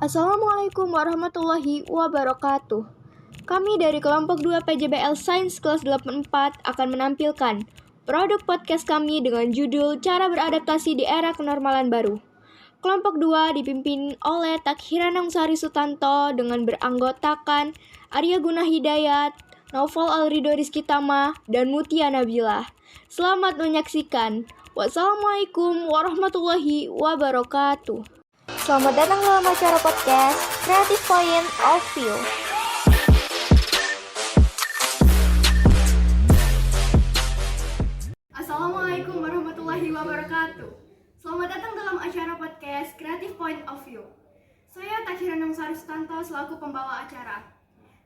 Assalamualaikum warahmatullahi wabarakatuh. Kami dari kelompok 2 PJBL Sains kelas 84 akan menampilkan produk podcast kami dengan judul Cara Beradaptasi di Era Kenormalan Baru. Kelompok 2 dipimpin oleh Takhira Nangsari Sutanto dengan beranggotakan Arya Guna Hidayat, Naufal Alrido Rizky Tama, dan Mutia Nabila. Selamat menyaksikan. Wassalamualaikum warahmatullahi wabarakatuh. Selamat datang dalam acara podcast Creative Point of View. Assalamualaikum warahmatullahi wabarakatuh. Selamat datang dalam acara podcast Creative Point of View. Saya Takhira Nangsari Sutanto selaku pembawa acara.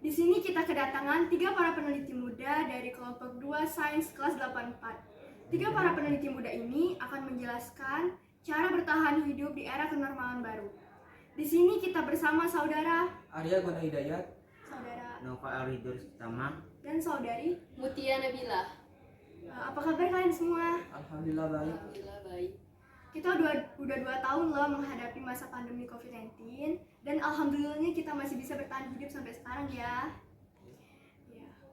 Di sini kita kedatangan 3 para peneliti muda dari kelompok 2 Sains kelas 84. 3 para peneliti muda ini akan menjelaskan cara bertahan hidup di era kenormalan baru. Di sini kita bersama saudara Arya Guna Hidayat, saudara Naufal Alrido Rizky Tama, dan saudari Mutia Nabila. Apa kabar kalian semua? Alhamdulillah baik. Alhamdulillah baik. Kita udah 2 tahun loh menghadapi masa pandemi COVID-19 dan alhamdulillahnya kita masih bisa bertahan hidup sampai sekarang ya.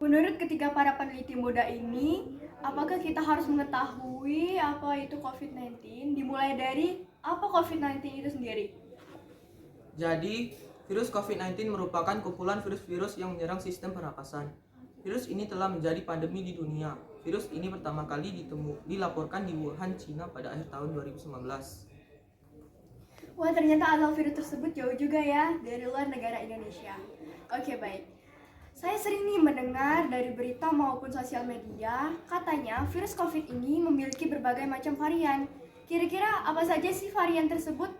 Menurut ketiga para peneliti muda ini, apakah kita harus mengetahui apa itu COVID-19? Dimulai dari apa COVID-19 itu sendiri? Jadi, virus COVID-19 merupakan kumpulan virus-virus yang menyerang sistem pernapasan. Virus ini telah menjadi pandemi di dunia. Virus ini pertama kali dilaporkan di Wuhan, Cina pada akhir tahun 2019. Wah, ternyata asal virus tersebut jauh juga ya dari luar negara Indonesia. Oke, baik. Saya sering nih mendengar dari berita maupun sosial media, katanya virus COVID ini memiliki berbagai macam varian. Kira-kira apa saja sih varian tersebut?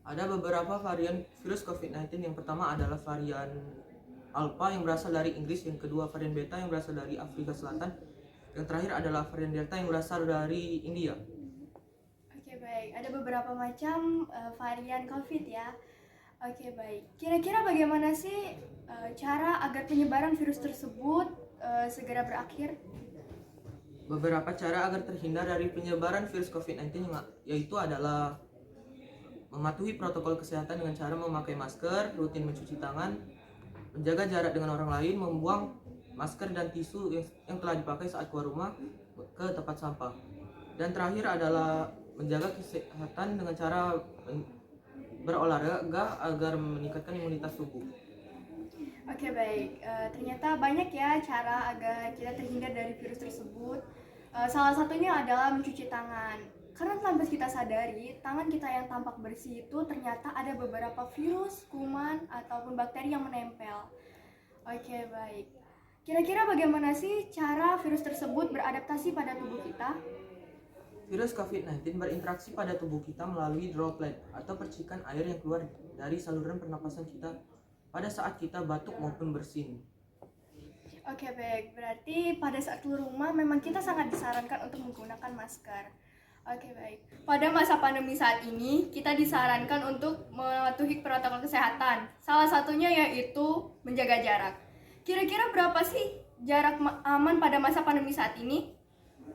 Ada beberapa varian virus COVID-19. Yang pertama adalah varian Alpha yang berasal dari Inggris, yang kedua varian Beta yang berasal dari Afrika Selatan, yang terakhir adalah varian Delta yang berasal dari India. Oke, baik. Ada beberapa macam varian COVID ya. Oke, baik. Kira-kira bagaimana sih cara agar penyebaran virus tersebut segera berakhir? Beberapa cara agar terhindar dari penyebaran virus COVID-19 yaitu adalah mematuhi protokol kesehatan dengan cara memakai masker, rutin mencuci tangan, menjaga jarak dengan orang lain, membuang masker dan tisu yang telah dipakai saat keluar rumah ke tempat sampah. Dan terakhir adalah menjaga kesehatan dengan cara berolahraga agar meningkatkan imunitas tubuh. Oke, baik. Ternyata banyak ya cara agar kita terhindar dari virus tersebut. Salah satunya adalah mencuci tangan. Karena tanpa kita sadari, tangan kita yang tampak bersih itu ternyata ada beberapa virus, kuman, ataupun bakteri yang menempel. Oke, baik. Kira-kira bagaimana sih cara virus tersebut beradaptasi pada tubuh kita? Virus COVID-19 berinteraksi pada tubuh kita melalui droplet atau percikan air yang keluar dari saluran pernapasan kita pada saat kita batuk maupun bersin. Oke, baik. Berarti pada saat keluar rumah memang kita sangat disarankan untuk menggunakan masker. Oke, baik. Pada masa pandemi saat ini, kita disarankan untuk mematuhi protokol kesehatan. Salah satunya yaitu menjaga jarak. Kira-kira berapa sih jarak aman pada masa pandemi saat ini?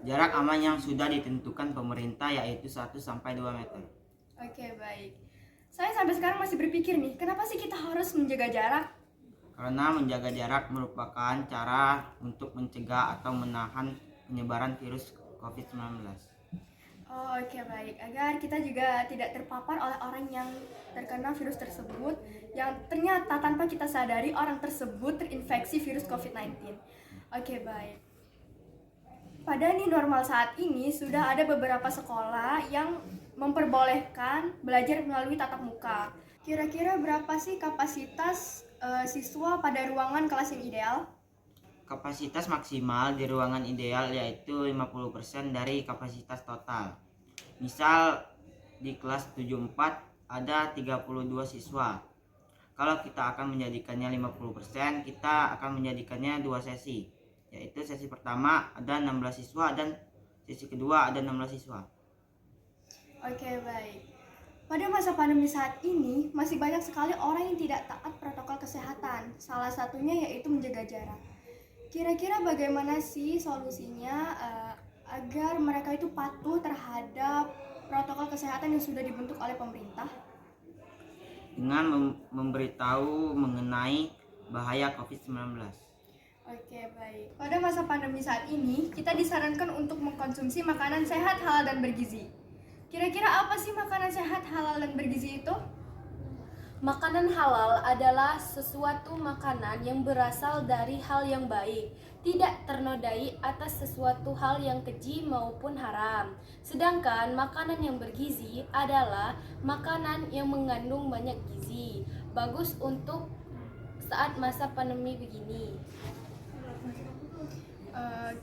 Jarak aman yang sudah ditentukan pemerintah yaitu 1-2 meter. Oke, baik. Saya sampai sekarang masih berpikir nih, kenapa sih kita harus menjaga jarak? Karena menjaga jarak merupakan cara untuk mencegah atau menahan penyebaran virus COVID-19. Oh, oke, baik. Agar kita juga tidak terpapar oleh orang yang terkena virus tersebut, yang ternyata tanpa kita sadari orang tersebut terinfeksi virus COVID-19. Oke, baik. Pada new normal saat ini sudah ada beberapa sekolah yang memperbolehkan belajar melalui tatap muka. Kira-kira berapa sih kapasitas siswa pada ruangan kelas yang ideal? Kapasitas maksimal di ruangan ideal yaitu 50% dari kapasitas total. Misal di kelas 74 ada 32 siswa. Kalau kita akan menjadikannya 50%, kita akan menjadikannya 2 sesi. Yaitu sesi pertama ada 16 siswa dan sesi kedua ada 16 siswa. Oke, baik. Pada masa pandemi saat ini masih banyak sekali orang yang tidak taat protokol kesehatan. Salah satunya yaitu menjaga jarak. Kira-kira bagaimana sih solusinya agar mereka itu patuh terhadap protokol kesehatan yang sudah dibentuk oleh pemerintah? dengan memberitahu mengenai bahaya COVID-19. Oke, baik. Pada masa pandemi saat ini, kita disarankan untuk mengkonsumsi makanan sehat, halal, dan bergizi. Kira-kira apa sih makanan sehat, halal, dan bergizi itu? Makanan halal adalah sesuatu makanan yang berasal dari hal yang baik, tidak ternodai atas sesuatu hal yang keji maupun haram. Sedangkan makanan yang bergizi adalah makanan yang mengandung banyak gizi, bagus untuk saat masa pandemi begini.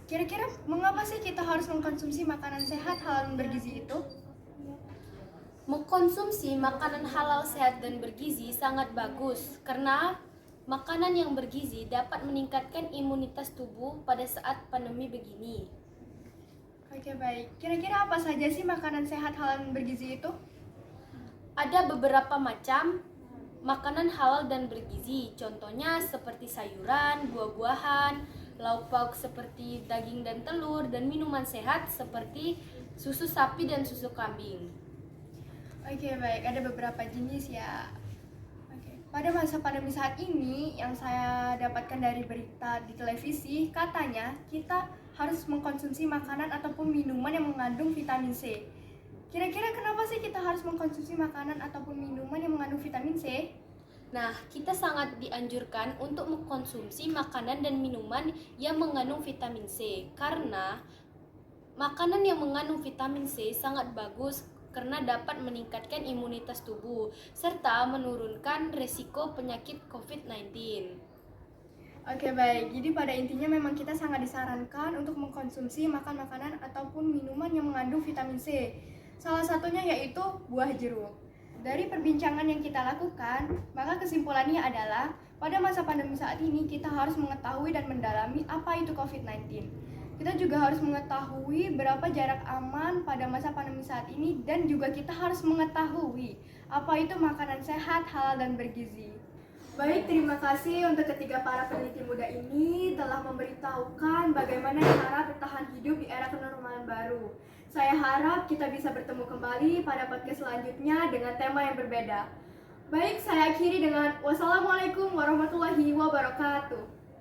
Kira-kira mengapa sih kita harus mengkonsumsi makanan sehat, halal, dan bergizi itu? Mengkonsumsi makanan halal, sehat, dan bergizi sangat bagus karena makanan yang bergizi dapat meningkatkan imunitas tubuh pada saat pandemi begini. Oke, baik. Kira-kira apa saja sih makanan sehat, halal, dan bergizi itu? Ada beberapa macam makanan halal dan bergizi, contohnya seperti sayuran, buah-buahan, lauk pauk seperti daging dan telur, dan minuman sehat seperti susu sapi dan susu kambing. Oke, baik. Ada beberapa jenis ya. Oke. Pada masa pandemi saat ini, yang saya dapatkan dari berita di televisi, katanya kita harus mengkonsumsi makanan ataupun minuman yang mengandung vitamin C. Kira-kira kenapa sih kita harus mengkonsumsi makanan ataupun minuman yang mengandung vitamin C? Nah, kita sangat dianjurkan untuk mengkonsumsi makanan dan minuman yang mengandung vitamin C karena makanan yang mengandung vitamin C sangat bagus karena dapat meningkatkan imunitas tubuh serta menurunkan risiko penyakit COVID-19. Oke, baik. Jadi pada intinya memang kita sangat disarankan untuk mengkonsumsi makanan ataupun minuman yang mengandung vitamin C. Salah satunya yaitu buah jeruk. Dari perbincangan yang kita lakukan, maka kesimpulannya adalah pada masa pandemi saat ini kita harus mengetahui dan mendalami apa itu COVID-19. Kita juga harus mengetahui berapa jarak aman pada masa pandemi saat ini dan juga kita harus mengetahui apa itu makanan sehat, halal, dan bergizi. Baik, terima kasih untuk ketiga para peneliti muda ini telah memberitahukan bagaimana cara bertahan hidup di era kenormalan baru. Saya harap kita bisa bertemu kembali pada podcast selanjutnya dengan tema yang berbeda. Baik, saya akhiri dengan wassalamualaikum warahmatullahi wabarakatuh.